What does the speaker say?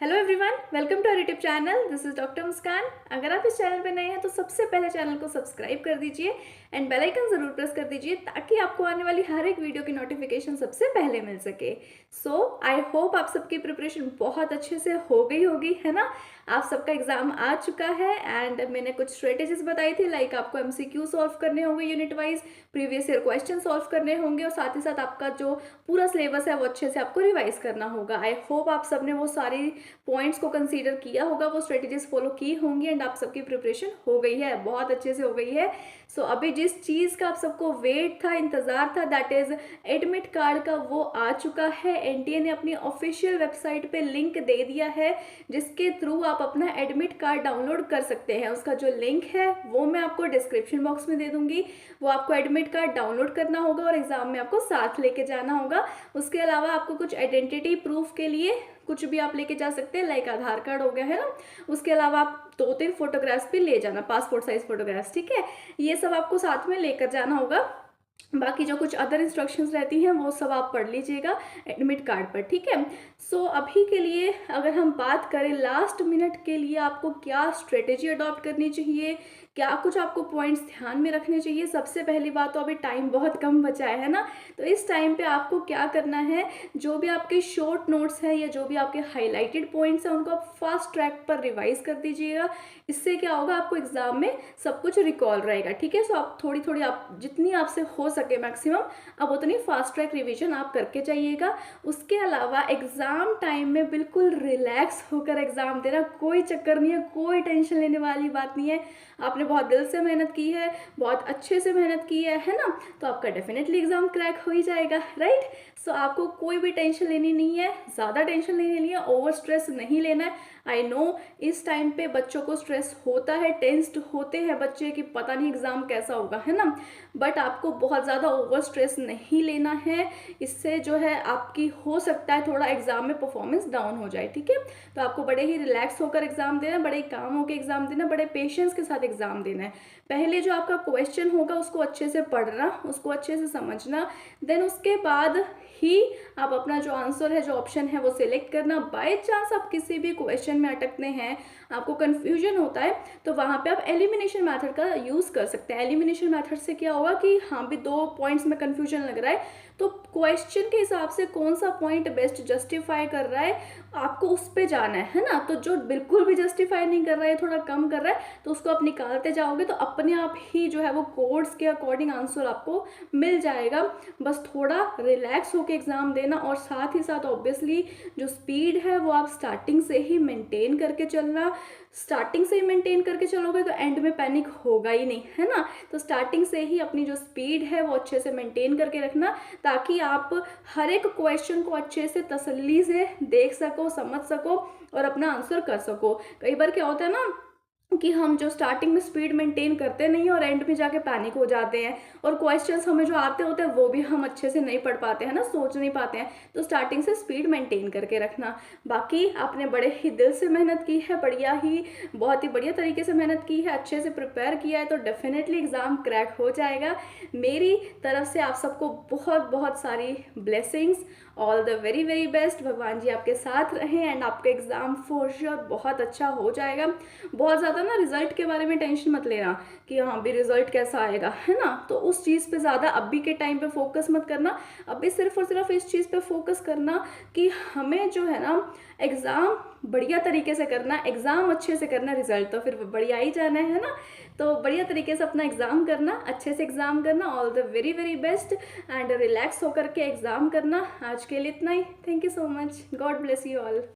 Hello everyone, welcome to our YouTube channel. This is doctor Muskan. अगर आप इस channel पर नए हैं तो सबसे पहले चैनल को सब्सक्राइब कर दीजिए एंड बेल आइकन ज़रूर प्रेस कर दीजिए ताकि आपको आने वाली हर एक वीडियो की नोटिफिकेशन सबसे पहले मिल सके। सो आई होप आप सबकी प्रिपरेशन बहुत अच्छे से हो गई होगी, है ना। आप सबका एग्जाम आ चुका है एंड मैंने कुछ स्ट्रेटेजीज बताई थी, लाइक आपको MCQ सॉल्व करने होंगे unit wise, previous year question solve करने होंगे और साथ ही साथ आपका जो पूरा सिलेबस है वो अच्छे से आपको रिवाइज करना होगा। आई होप आप सबने वो सारी पॉइंट्स को कंसीडर किया होगा, वो स्ट्रेटेजीज फॉलो की होंगी एंड आप सबकी प्रिपरेशन हो गई है, बहुत अच्छे से हो गई है। सो अभी जिस चीज़ का आप सबको वेट था, इंतज़ार था, दैट इज़ एडमिट कार्ड का, वो आ चुका है। एनटीए ने अपनी ऑफिशियल वेबसाइट पे लिंक दे दिया है जिसके थ्रू आप अपना एडमिट कार्ड डाउनलोड कर सकते हैं। उसका जो लिंक है वो मैं आपको डिस्क्रिप्शन बॉक्स में दे दूंगी। वो आपको एडमिट कार्ड डाउनलोड करना होगा और एग्ज़ाम में आपको साथ लेके जाना होगा। उसके अलावा आपको कुछ आइडेंटिटी प्रूफ के लिए कुछ भी आप लेके जा सकते हैं, लाइक आधार कार्ड हो गया, है ना। उसके अलावा आप 2-3 फोटोग्राफ्स भी ले जाना, पासपोर्ट साइज फोटोग्राफ्स, ठीक है। ये सब आपको साथ में लेकर जाना होगा। बाकी जो कुछ अदर इंस्ट्रक्शंस रहती हैं वो सब आप पढ़ लीजिएगा एडमिट कार्ड पर, ठीक है। सो अभी के लिए अगर हम बात करें लास्ट मिनट के लिए आपको क्या स्ट्रेटेजी अडॉप्ट करनी चाहिए, क्या कुछ आपको पॉइंट्स ध्यान में रखने चाहिए। सबसे पहली बात तो अभी टाइम बहुत कम बचा है ना, तो इस टाइम पे आपको क्या करना है, जो भी आपके शॉर्ट नोट्स हैं या जो भी आपके हाईलाइटेड पॉइंट्स हैं उनको आप फास्ट ट्रैक पर रिवाइज कर दीजिएगा। इससे क्या होगा, आपको एग्जाम में सब कुछ रिकॉल रहेगा, ठीक है। सो आप थोड़ी थोड़ी, आप जितनी आपसे हो सके मैक्सिमम, अब उतनी फास्ट ट्रैक रिवीजन आप करके जाइएगा। उसके अलावा एग्जाम टाइम में बिल्कुल रिलैक्स होकर एग्जाम देना, कोई चक्कर नहीं है, कोई टेंशन लेने वाली बात नहीं है। आपने बहुत दिल से मेहनत की है, बहुत अच्छे से मेहनत की है ना, तो आपका डेफिनेटली एग्जाम क्रैक हो ही जाएगा, राइट। सो आपको कोई भी टेंशन लेनी नहीं है, ज़्यादा टेंशन नहीं लेनी है, ओवर स्ट्रेस नहीं लेना है। आई नो इस टाइम पे बच्चों को स्ट्रेस होता है, टेंस्ड होते हैं बच्चे कि पता नहीं एग्जाम कैसा होगा, है ना। बट आपको बहुत ज़्यादा ओवर स्ट्रेस नहीं लेना है, इससे जो है आपकी हो सकता है थोड़ा एग्जाम में परफॉर्मेंस डाउन हो जाए, ठीक है। तो आपको बड़े ही रिलैक्स होकर एग्जाम देना, बड़े ही काम होकर एग्जाम देना, बड़े पेशेंस के साथ एग्जाम देना है। पहले जो आपका क्वेश्चन होगा उसको अच्छे से पढ़ना, उसको अच्छे से समझना, देन उसके बाद ही आप अपना जो आंसर है, जो ऑप्शन है वो सिलेक्ट करना। बाय चांस आप किसी भी क्वेश्चन में अटकते हैं, आपको कंफ्यूजन होता है, तो वहाँ पे आप एलिमिनेशन मेथड का यूज़ कर सकते हैं। एलिमिनेशन मेथड से क्या होगा कि हाँ भी 2 पॉइंट्स में कंफ्यूजन लग रहा है, तो क्वेश्चन के हिसाब से कौन सा पॉइंट बेस्ट जस्टिफाई कर रहा है आपको उस पे जाना है ना। तो जो बिल्कुल भी जस्टिफाई नहीं कर रहा है, थोड़ा कम कर रहा है, तो उसको आप निकालते जाओगे तो अपने आप ही जो है वो कोड्स के अकॉर्डिंग आंसर आपको मिल जाएगा। बस थोड़ा रिलैक्स होकर एग्जाम देना और साथ ही साथ ऑब्वियसली जो स्पीड है वो आप स्टार्टिंग से ही मेंटेन करके चलना। स्टार्टिंग से ही मेंटेन करके चलोगे तो एंड में पैनिक होगा ही नहीं, है ना। तो स्टार्टिंग से ही अपनी जो स्पीड है वो अच्छे से मेंटेन करके रखना ताकि आप हर एक क्वेश्चन को अच्छे से तसल्ली से देख सको, समझ सको और अपना आंसर कर सको। कई बार क्या होता है ना कि हम जो स्टार्टिंग में स्पीड मेंटेन करते नहीं और एंड में जाके पैनिक हो जाते हैं और क्वेश्चंस हमें जो आते होते हैं वो भी हम अच्छे से नहीं पढ़ पाते हैं ना, सोच नहीं पाते हैं। तो स्टार्टिंग से स्पीड मेंटेन करके रखना। बाकी आपने बड़े ही दिल से मेहनत की है, बढ़िया ही, बहुत ही बढ़िया तरीके से मेहनत की है, अच्छे से प्रिपेयर किया है, तो डेफिनेटली एग्ज़ाम क्रैक हो जाएगा। मेरी तरफ से आप सबको बहुत बहुत सारी blessings, all the very very best. भगवान जी आपके साथ रहें एंड आपका एग्ज़ाम फॉर श्योर बहुत अच्छा हो जाएगा। बहुत ज़्यादा ना रिजल्ट के बारे में टेंशन मत लेना कि हाँ भी रिजल्ट कैसा आएगा, है ना। तो उस चीज़ पे ज़्यादा अभी के टाइम पे फोकस मत करना। अभी सिर्फ और सिर्फ इस चीज़ पे फोकस करना कि हमें जो है ना एग्ज़ाम बढ़िया तरीके से करना, एग्ज़ाम अच्छे से करना, रिजल्ट तो फिर बढ़िया ही जाना है ना। तो बढ़िया तरीके से अपना एग्ज़ाम करना, अच्छे से एग्ज़ाम करना, all the very very best and relax होकर के एग्ज़ाम करना। आज के लिए इतना ही। Thank you so much. God bless you all.